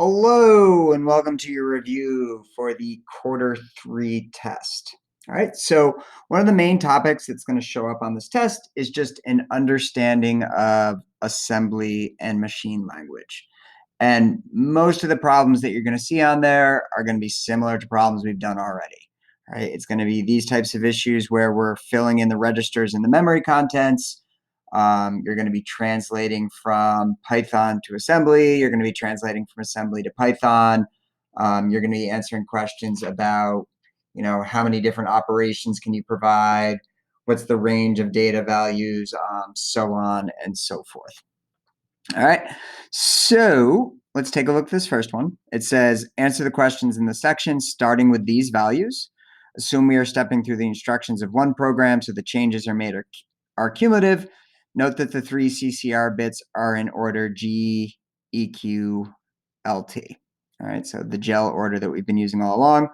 Hello and welcome to your review for the Q3 test. All right, so one of the main topics that's going to show up on this test is just an understanding of assembly and machine language. And most of the problems that you're going to see on there are going to be similar to problems we've done already. Right? It's going to be these types of issues where we're filling in the registers and the memory contents. You're going to be translating from Python to assembly. You're going to be translating from assembly to Python. You're going to be answering questions about, how many different operations can you provide? What's the range of data values? So on and so forth. All right, so let's take a look at this first one. It says, answer the questions in the section starting with these values. Assume we are stepping through the instructions of one program, so the changes are cumulative. Note that the three CCR bits are in order G, EQ, LT. All right, so the GEL order that we've been using all along.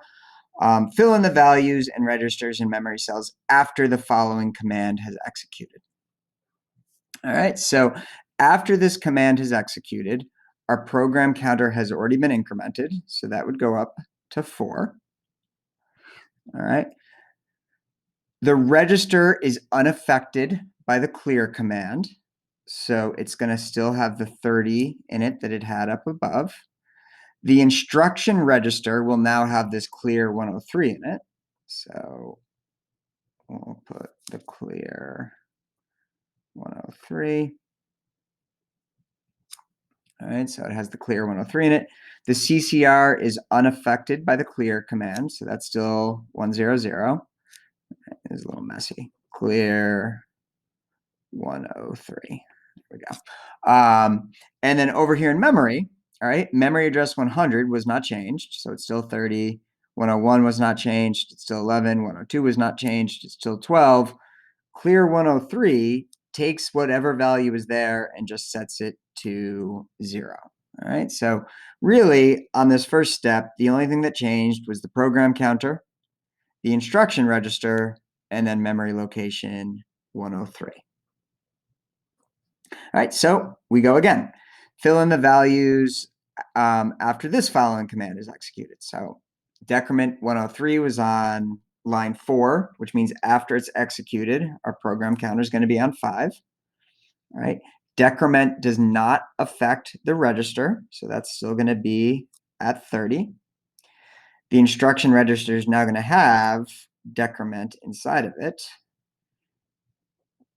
Fill in the values and registers in memory cells after the following command has executed. All right, so after this command has executed, our program counter has already been incremented, so that would go up to 4. All right. The register is unaffected by the clear command, so it's going to still have the 30 in it that it had up above. The instruction register will now have this clear 103 in it, so we'll put the clear 103. All right, so it has the clear 103 in it. The CCR is unaffected by the clear command, so that's still 100. It's a little messy. Clear 103. There we go. And then over here in memory, all right, memory address 100 was not changed, so it's still 30. 101 was not changed, it's still 11. 102 was not changed, it's still 12. Clear 103 takes whatever value is there and just sets it to 0. All right, so really on this first step, the only thing that changed was the program counter, the instruction register, and then memory location 103. All right, so we go again. Fill in the values after this following command is executed. So decrement 103 was on line 4, which means after it's executed, our program counter is going to be on 5. All right. Decrement does not affect the register, so that's still going to be at 30. The instruction register is now going to have decrement inside of it.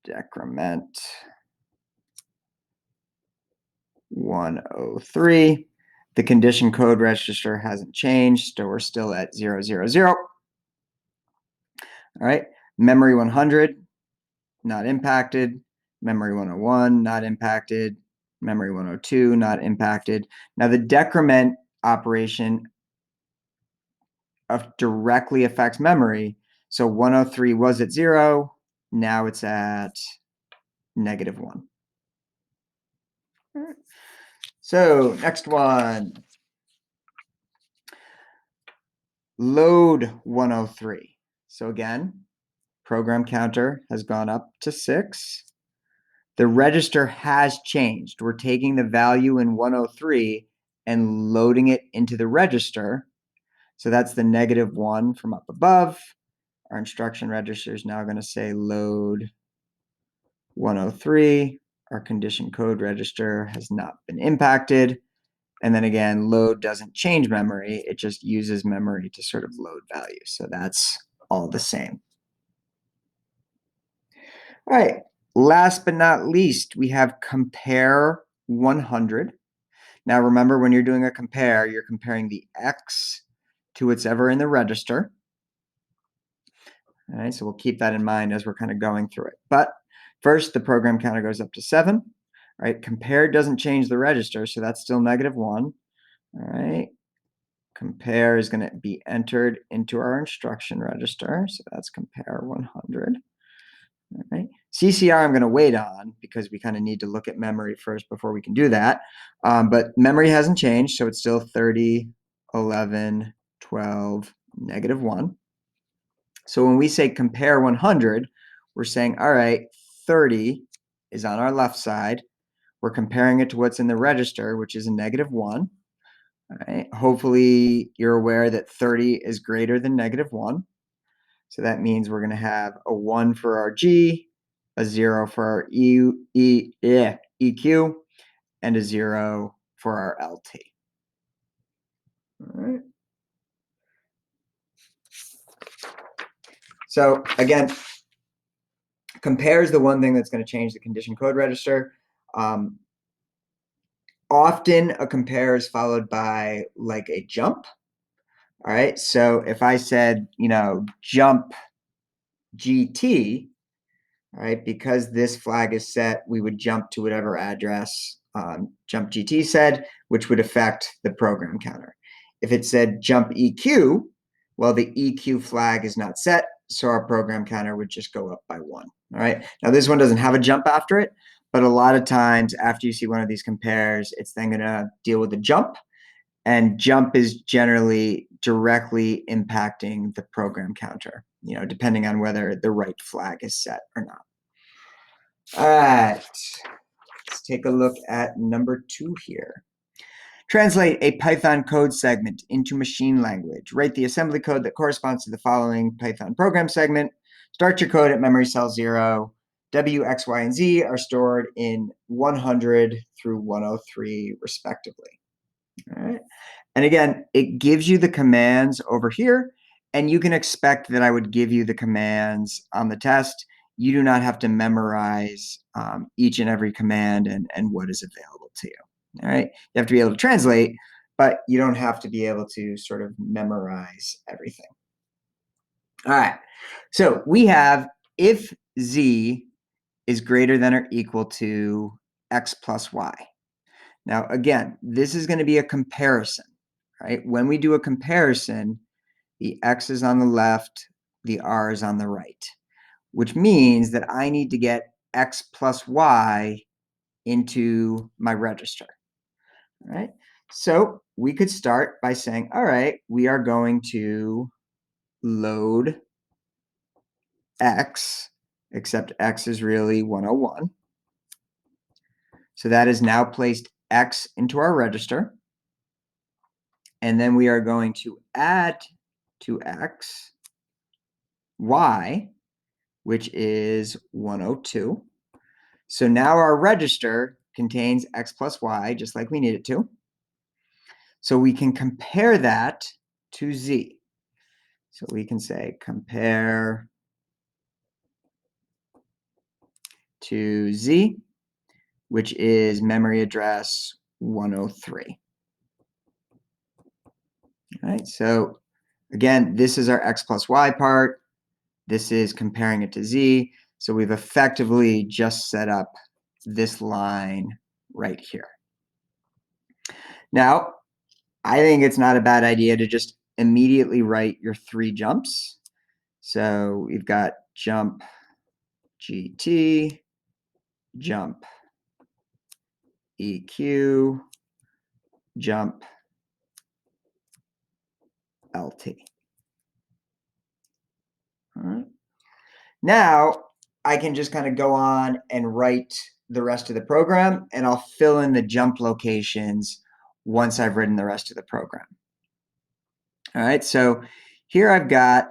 Decrement 103. The condition code register hasn't changed, so we're still at 000. All right. Memory 100, not impacted. Memory 101, not impacted. Memory 102, not impacted. Now the decrement operation directly affects memory. So 103 was at 0. Now it's at -1. All right. So next one. Load 103. So again, program counter has gone up to 6. The register has changed. We're taking the value in 103 and loading it into the register. So that's the -1 from up above. Our instruction register is now going to say load 103. Our condition code register has not been impacted. And then again, load doesn't change memory. It just uses memory to sort of load values. So that's all the same. All right. Last but not least, we have compare 100. Now remember, when you're doing a compare, you're comparing the X to whatever in the register. All right, so we'll keep that in mind as we're kind of going through it. But first, the program counter goes up to 7. All right, compare doesn't change the register, so that's still -1. All right, compare is going to be entered into our instruction register, so that's compare 100. All right, CCR I'm going to wait on because we kind of need to look at memory first before we can do that. But memory hasn't changed, so it's still 30, 11, 12, -1. So when we say compare 100, we're saying, all right, 30 is on our left side. We're comparing it to what's in the register, which is a -1. All right. Hopefully you're aware that 30 is greater than -1. So that means we're going to have a 1 for our G, a 0 for our EQ, and a 0 for our LT. All right. So again, compare is the one thing that's going to change the condition code register. Often a compare is followed by like a jump. All right. So if I said, jump GT, all right, because this flag is set, we would jump to whatever address jump GT said, which would affect the program counter. If it said jump EQ, well, the EQ flag is not set, so our program counter would just go up by 1. All right. Now this one doesn't have a jump after it, but a lot of times after you see one of these compares, it's then going to deal with the jump, and jump is generally directly impacting the program counter, depending on whether the right flag is set or not. All right, let's take a look at number 2 here. Translate a Python code segment into machine language. Write the assembly code that corresponds to the following Python program segment. Start your code at memory cell 0. W, X, Y, and Z are stored in 100 through 103 respectively. All right. And again, it gives you the commands over here, and you can expect that I would give you the commands on the test. You do not have to memorize each and every command and what is available to you. All right. You have to be able to translate, but you don't have to be able to sort of memorize everything. All right. So we have if Z is greater than or equal to X plus Y. Now, again, this is going to be a comparison, right? When we do a comparison, the X is on the left, the R is on the right, which means that I need to get X plus Y into my register, all right? So we could start by saying, all right, we are going to load X, except X is really 101. So that has now placed X into our register. And then we are going to add to X Y, which is 102. So now our register contains X plus Y, just like we need it to. So we can compare that to Z. So we can say compare to Z, which is memory address 103. All right, so again, this is our X plus Y part. This is comparing it to Z. So we've effectively just set up this line right here. Now, I think it's not a bad idea to just immediately write your 3 jumps. So we've got jump GT, jump EQ, jump LT. All right. Now I can just kind of go on and write the rest of the program, and I'll fill in the jump locations once I've written the rest of the program. All right, so here I've got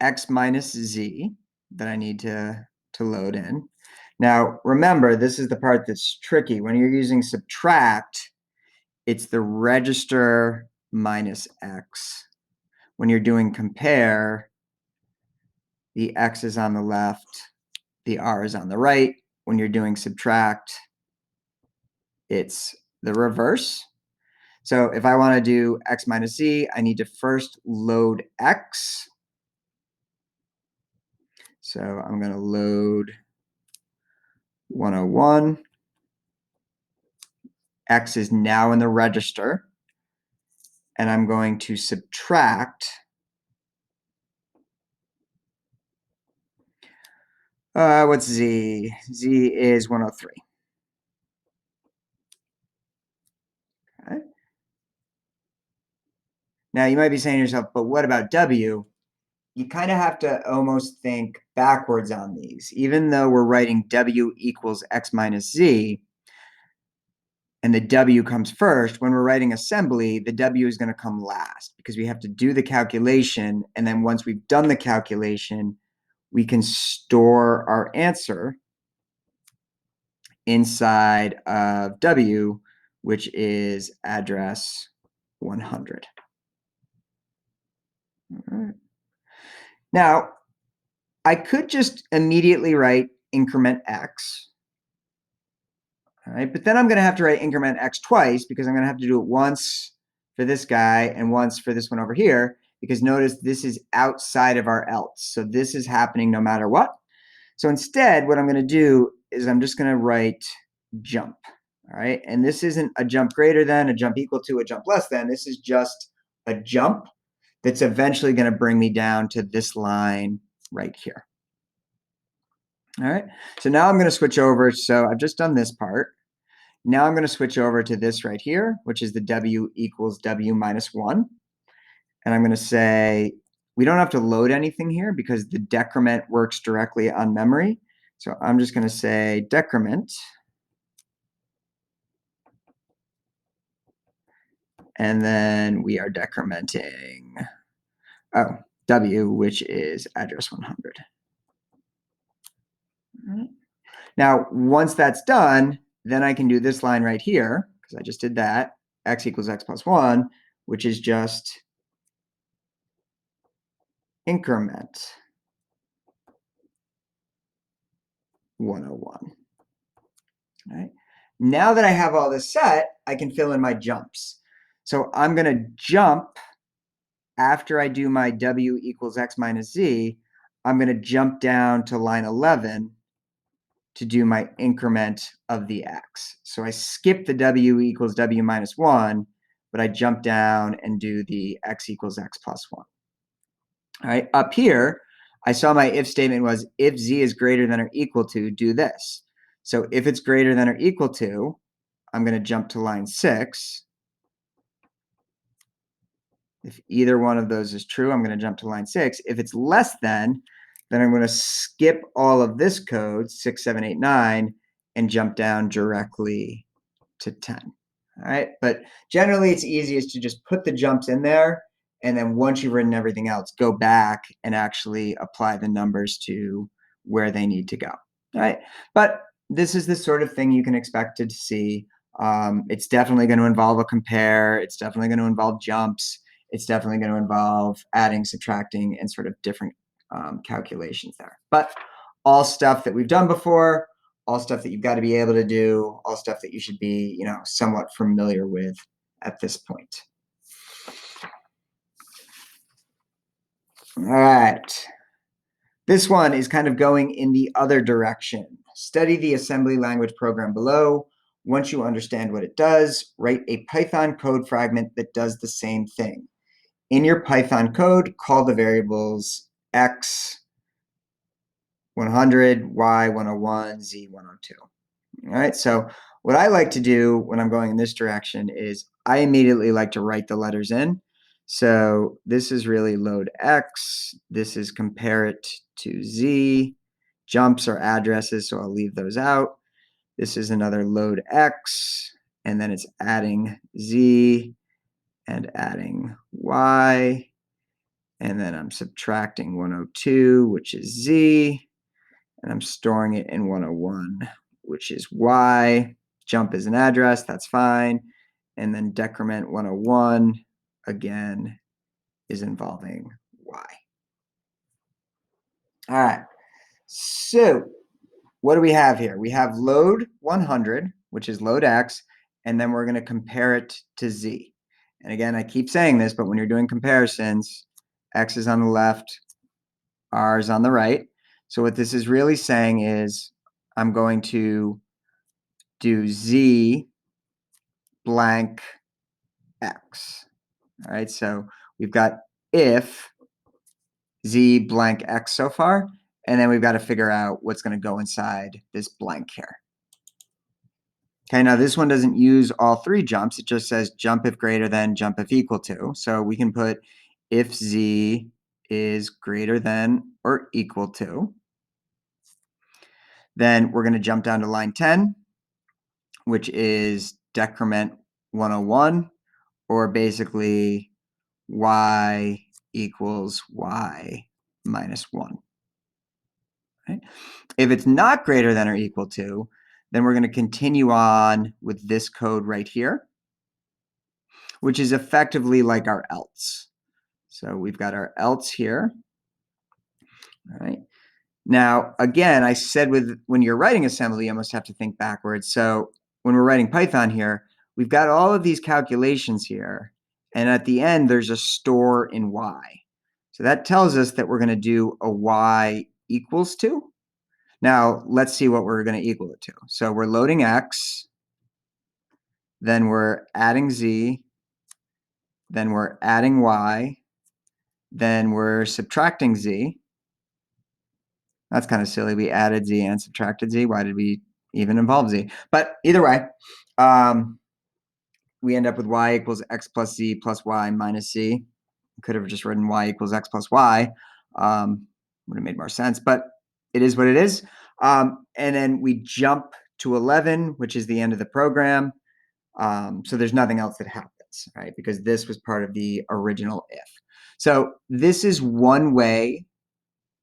X minus Z that I need to load in. Now, remember, this is the part that's tricky. When you're using subtract, it's the register minus X. When you're doing compare, the X is on the left, the R is on the right. When you're doing subtract, it's the reverse. So if I want to do X minus Z, I need to first load X. So I'm going to load 101. X is now in the register. And I'm going to subtract what's Z? Z is 103. Okay. Now you might be saying to yourself, but what about W? You kind of have to almost think backwards on these. Even though we're writing W equals X minus Z, and the W comes first, when we're writing assembly, the W is going to come last because we have to do the calculation. And then once we've done the calculation, we can store our answer inside of W, which is address 100. All right. Now, I could just immediately write increment X. All right, but then I'm going to have to write increment X twice because I'm going to have to do it once for this guy and once for this one over here, because notice this is outside of our else. So this is happening no matter what. So instead, what I'm going to do is I'm just going to write jump. All right, and this isn't a jump greater than, a jump equal to, a jump less than. This is just a jump that's eventually going to bring me down to this line right here. All right, so now I'm going to switch over. So I've just done this part. Now I'm going to switch over to this right here, which is the W equals W minus 1. And I'm going to say, we don't have to load anything here because the decrement works directly on memory. So I'm just going to say decrement. And then we are decrementing, W, which is address 100. Now, once that's done, then I can do this line right here, because I just did that, X equals X plus 1, which is just increment 101. All right. Now that I have all this set, I can fill in my jumps. So I'm going to jump after I do my W equals X minus Z. I'm going to jump down to line 11 to do my increment of the X. So I skip the W equals W minus 1, but I jump down and do the X equals X plus 1. All right, up here, I saw my if statement was if Z is greater than or equal to, do this. So if it's greater than or equal to, I'm going to jump to line 6. If either one of those is true, I'm going to jump to line 6. If it's less than, then I'm going to skip all of this code, 6, 7, 8, 9, and jump down directly to 10. All right, but generally it's easiest to just put the jumps in there, and then once you've written everything else, go back and actually apply the numbers to where they need to go. All right, but this is the sort of thing you can expect to see. It's definitely going to involve a compare. It's definitely going to involve jumps. It's definitely going to involve adding, subtracting, and sort of different calculations there. But all stuff that we've done before, all stuff that you've got to be able to do, all stuff that you should be, somewhat familiar with at this point. All right. This one is kind of going in the other direction. Study the assembly language program below. Once you understand what it does, write a Python code fragment that does the same thing. In your Python code, call the variables x 100, y 101, z 102. All right, so what I like to do when I'm going in this direction is I immediately like to write the letters in. So this is really load x, this is compare it to z, jumps are addresses, so I'll leave those out. This is another load x, and then it's adding z and adding y, and then I'm subtracting 102, which is z, and I'm storing it in 101, which is y. Jump is an address, that's fine. And then decrement 101, again, is involving y. All right, so what do we have here? We have load 100, which is load x, and then we're going to compare it to z. And again, I keep saying this, but when you're doing comparisons, x is on the left, r is on the right. So what this is really saying is I'm going to do z blank x. All right, so we've got if z blank x so far, and then we've got to figure out what's going to go inside this blank here. Okay, now this one doesn't use all three jumps. It just says jump if greater than, jump if equal to. So we can put if z is greater than or equal to. Then we're going to jump down to line 10, which is decrement 101, or basically y equals y minus 1. Right? If it's not greater than or equal to, then we're going to continue on with this code right here, which is effectively like our else. So we've got our else here. All right. Now, again, I said when you're writing assembly, you almost have to think backwards. So when we're writing Python here, we've got all of these calculations here. And at the end, there's a store in y. So that tells us that we're going to do a y equals to. Now, let's see what we're going to equal it to. So we're loading x, then we're adding z, then we're adding y, then we're subtracting z. That's kind of silly. We added z and subtracted z. Why did we even involve z? But either way, we end up with y equals x plus z plus y minus c. Could have just written y equals x plus y. Would have made more sense, but it is what it is. And then we jump to 11, which is the end of the program. So there's nothing else that happens, right? Because this was part of the original if. So this is one way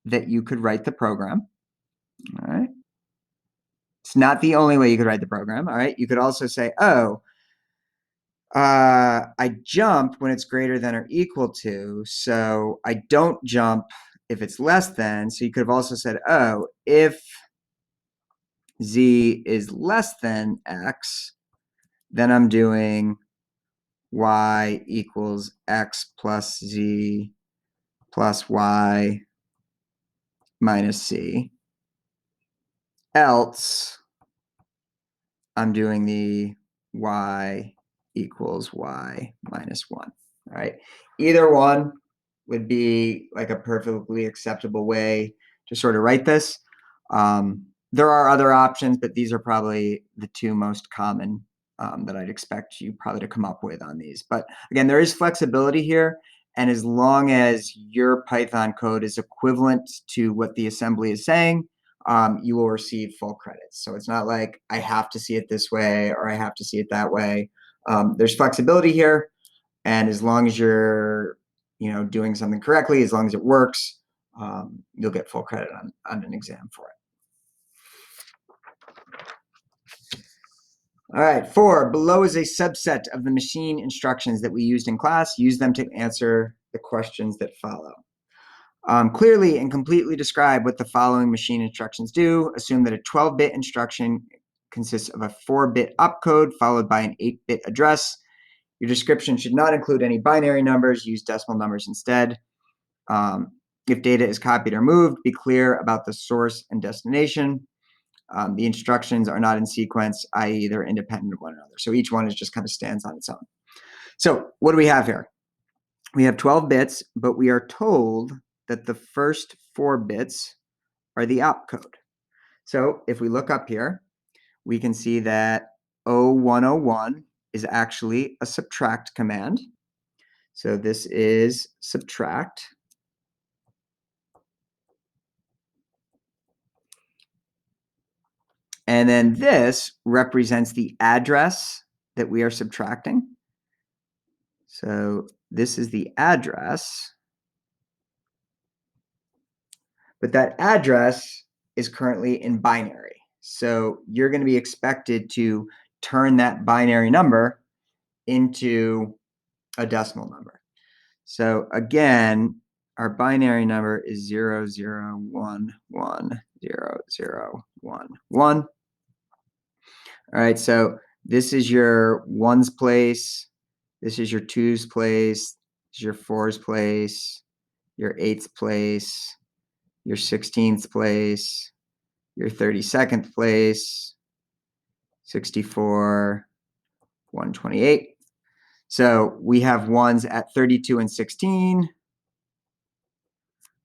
that you could write the program. All right. It's not the only way you could write the program. All right. You could also say, oh, I jump when it's greater than or equal to, so I don't jump if it's less than. So you could have also said, oh, if z is less than x, then I'm doing y equals x plus z plus y minus c. Else, I'm doing the y equals y minus 1. All right. Either one would be like a perfectly acceptable way to sort of write this. There are other options, but these are probably the two most common that I'd expect you probably to come up with on these. But again, there is flexibility here. And as long as your Python code is equivalent to what the assembly is saying, you will receive full credits. So it's not like I have to see it this way or I have to see it that way. There's flexibility here. And as long as you're doing something correctly, as long as it works, you'll get full credit on an exam for it. All right, 4, below is a subset of the machine instructions that we used in class. Use them to answer the questions that follow. Clearly and completely describe what the following machine instructions do. Assume that a 12-bit instruction consists of a 4-bit opcode followed by an 8-bit address. Your description should not include any binary numbers. Use decimal numbers instead. If data is copied or moved, be clear about the source and destination. The instructions are not in sequence, i.e. they're independent of one another. So each one is just kind of stands on its own. So what do we have here? We have 12 bits, but we are told that the first 4 bits are the opcode. So if we look up here, we can see that 0101 is actually a subtract command. So this is subtract. And then this represents the address that we are subtracting. So this is the address. But that address is currently in binary. So you're going to be expected to turn that binary number into a decimal number. So again, our binary number is 00110011. All right, so this is your ones place, this is your twos place, this is your fours place, your eighths place, your 16th place, your 32nd place, 64, 128. So we have ones at 32 and 16.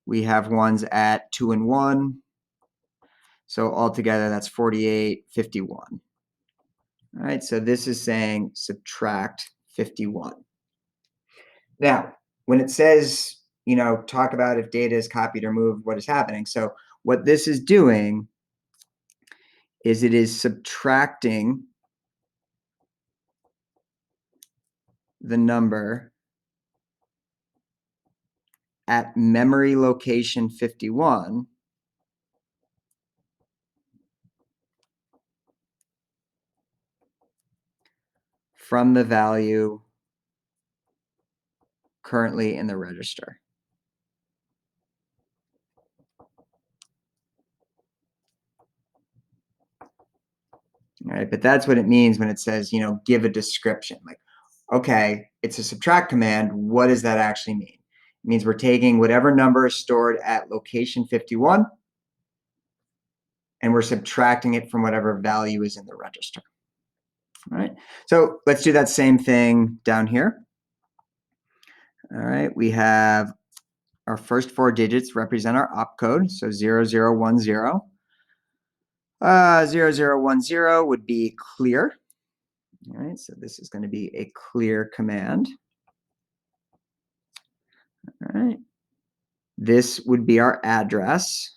We have ones at 2 and 1. So altogether, that's 48, 51. All right, so this is saying subtract 51. Now, when it says, talk about if data is copied or moved, what is happening? So what this is doing is it is subtracting the number at memory location 51 from the value currently in the register. All right, but that's what it means when it says, give a description. Like, okay, it's a subtract command. What does that actually mean? It means we're taking whatever number is stored at location 51 and we're subtracting it from whatever value is in the register. All right, so let's do that same thing down here. All right, we have our first 4 digits represent our opcode, so 0010. 0010 would be clear. All right, so this is going to be a clear command. All right, this would be our address.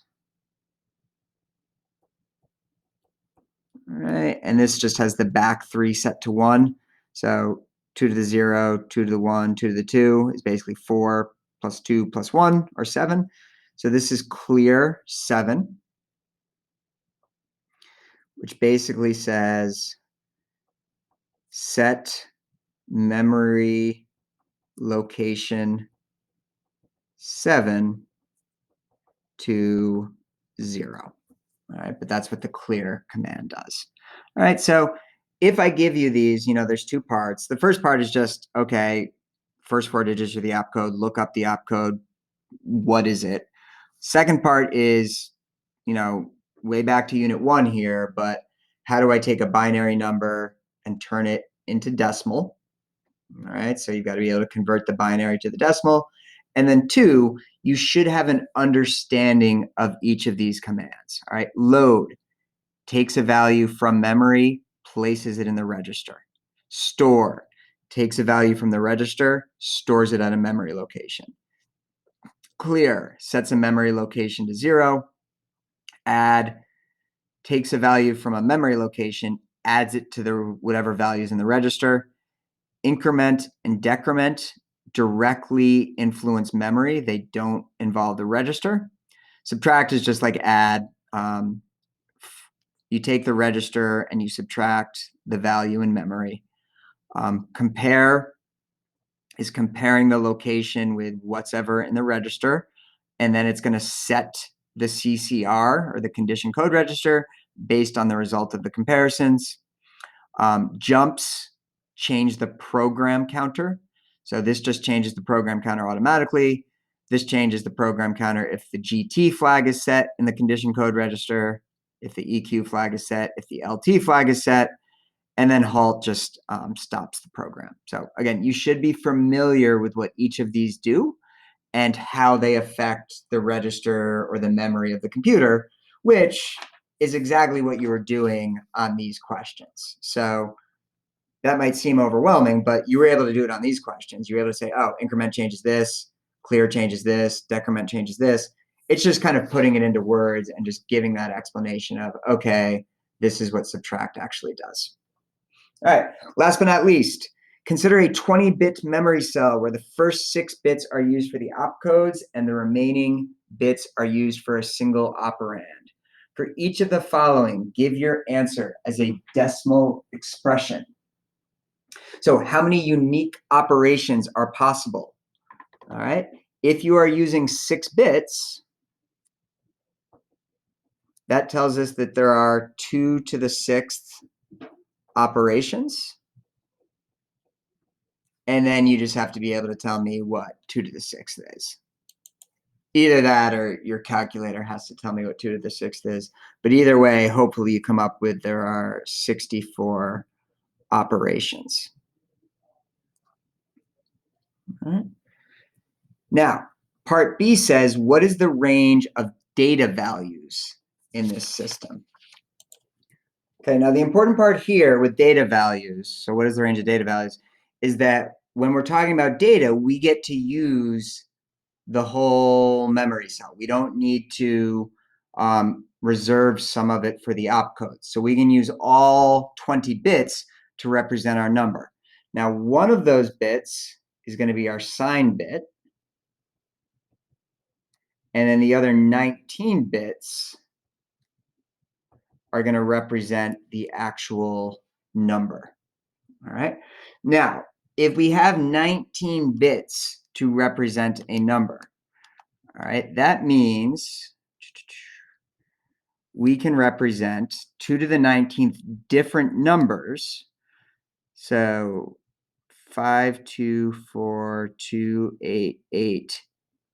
All right, and this just has the back 3 set to 1. So 2 to the 0, 2 to the 1, 2 to the 2 is basically 4 plus 2 plus 1, or 7. So this is clear 7, which basically says set memory location 7 to 0. All right, but that's what the clear command does. All right, so if I give you these, there's 2 parts. The first part is just, okay, first 4 digits of the opcode, look up the opcode. What is it? Second part is, way back to unit 1 here, but how do I take a binary number and turn it into decimal? All right, so you've got to be able to convert the binary to the decimal. And then 2, you should have an understanding of each of these commands. All right, load takes a value from memory, places it in the register. Store takes a value from the register, stores it at a memory location. Clear sets a memory location to 0. Add takes a value from a memory location, adds it to the whatever values in the register. Increment and decrement directly influence memory. They don't involve the register. Subtract is just like add. You take the register and you subtract the value in memory. Compare is comparing the location with what's ever in the register, and then it's going to set the CCR, or the condition code register, based on the result of the comparisons. Jumps change the program counter. So this just changes the program counter automatically. This changes the program counter if the GT flag is set in the condition code register, if the EQ flag is set, if the LT flag is set, and then halt just stops the program. So again, you should be familiar with what each of these do and how they affect the register or the memory of the computer, which is exactly what you were doing on these questions. So that might seem overwhelming, but you were able to do it on these questions. You were able to say, oh, increment changes this, clear changes this, decrement changes this. It's just kind of putting it into words and just giving that explanation of, okay, this is what subtract actually does. All right, last but not least, consider a 20-bit memory cell where the first 6 bits are used for the opcodes and the remaining bits are used for a single operand. For each of the following, give your answer as a decimal expression. So how many unique operations are possible? All right. If you are using 6 bits, that tells us that there are 2 to the 6th operations. And then you just have to be able to tell me what 2 to the 6th is. Either that or your calculator has to tell me what 2 to the 6th is. But either way, hopefully you come up with there are 64 operations. All right. Now, part B says, what is the range of data values in this system? Okay, now the important part here with data values, so what is the range of data values, is that when we're talking about data, we get to use the whole memory cell. We don't need to reserve some of it for the opcodes. So we can use all 20 bits to represent our number. Now, one of those bits is going to be our sign bit. And then the other 19 bits are going to represent the actual number. All right. Now, if we have 19 bits to represent a number, all right, that means we can represent 2 to the 19th different numbers. So 5, 2, 4, 2, 8, 8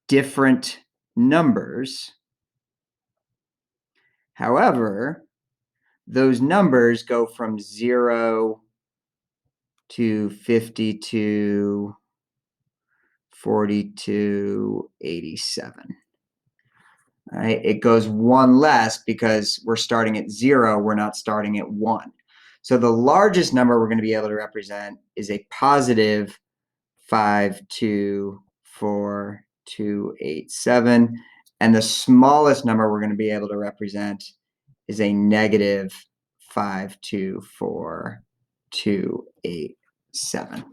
different numbers. However, those numbers go from 0 to 52, 42, 87. All right, it goes one less because we're starting at 0, we're not starting at 1. So the largest number we're going to be able to represent is a positive 5, 2, 4, 2, 8, 7. And the smallest number we're going to be able to represent is a negative 5, 2, 4, 2, 8, 7.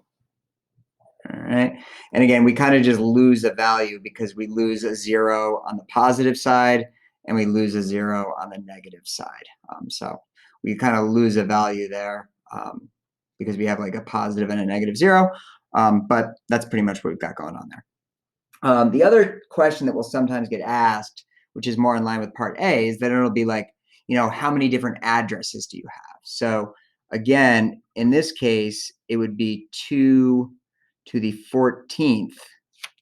All right. And again, we kind of just lose a value because we lose a 0 on the positive side and we lose a 0 on the negative side. So we kind of lose a value there because we have like a positive and a negative 0. But that's pretty much what we've got going on there. The other question that will sometimes get asked, which is more in line with part A, is that it'll be like, how many different addresses do you have? So again, in this case, it would be 2 to the 14th.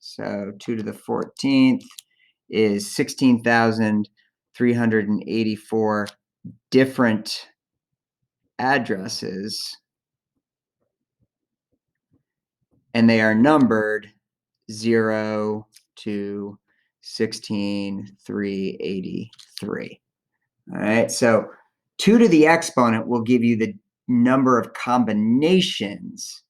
So 2 to the 14th is 16,384 different addresses, and they are numbered 0 to 16,383. All right, so 2 to the exponent will give you the number of combinations.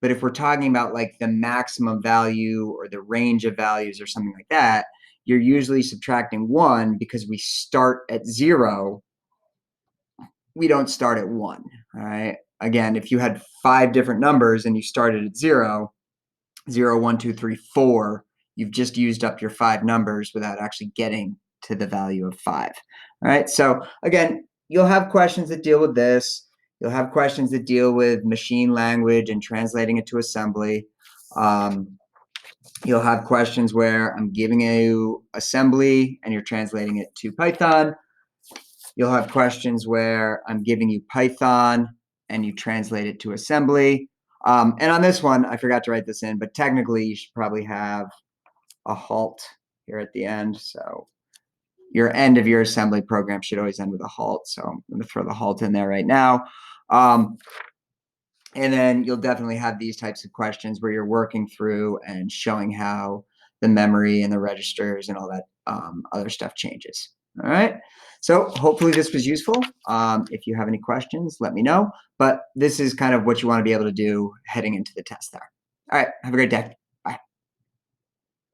But if we're talking about like the maximum value or the range of values or something like that, you're usually subtracting 1 because we start at 0. We don't start at 1. All right. Again, if you had 5 different numbers and you started at 0, 0, 1, 2, 3, 4, you've just used up your 5 numbers without actually getting to the value of 5. All right. So again, you'll have questions that deal with this. You'll have questions that deal with machine language and translating it to assembly. You'll have questions where I'm giving you assembly and you're translating it to Python. You'll have questions where I'm giving you Python and you translate it to assembly. And on this one, I forgot to write this in, but technically you should probably have a halt here at the end. So your end of your assembly program should always end with a halt. So I'm going to throw the halt in there right now. And then you'll definitely have these types of questions where you're working through and showing how the memory and the registers and all that other stuff changes. All right. So hopefully this was useful. If you have any questions, let me know. But this is kind of what you want to be able to do heading into the test there. All right. Have a great day.